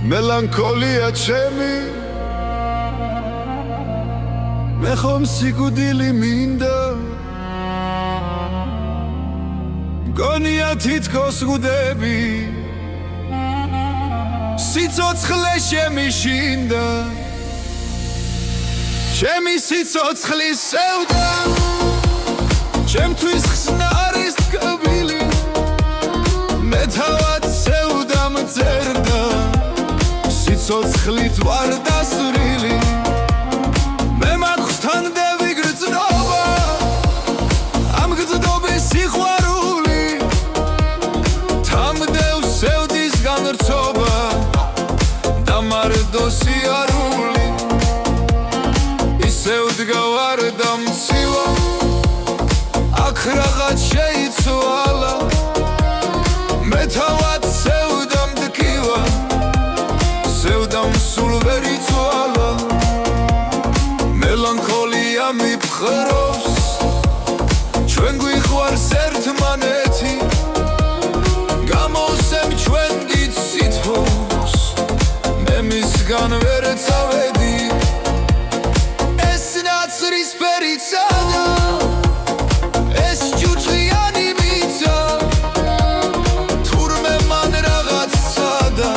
მელანქოლია ჩემი მე ხომ სიკვდილი მინდა მგონია თითქოს გვდები სიცოცხლე შემიშინდა ჩემი სიცოცხლის სევდა ჩემთვის ხსნა არის თკბილი მე თავად სევდა მწერდა სიცოცხლით ვარ დასრილი მე მაქვს დევი გრძნობა ამ გრძნობის სიყვარული თამდევ სევდის განრცობა და მარტო სიარული ისევ დგავარ და მცივა აქ რაღაც შეიცვალა მე თავად სევდა მდკივა სევდამ სულ ვერ იცვალა მელანქოლია მიფხრობს ჩვენ გვიყვარს ერთმანეთი გამოვსემ ჩვენ დიდ სითბოს მე მისგან ვერ წავედი ეს ნაცრისფერი წადა ეს ჯუჯღიანი მიწა თურმე მან რაღაც სცადა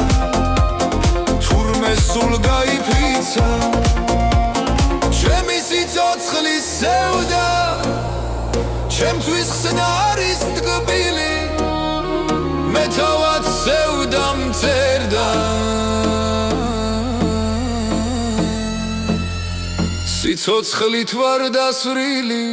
თურმე სულ გაიფიცა ჩემი სიცოცხლის სევდა ჩემთვის ხსნა არის თკბილი მე თავად სევდა მწერდა სიცოცხლით ვარ დასრილი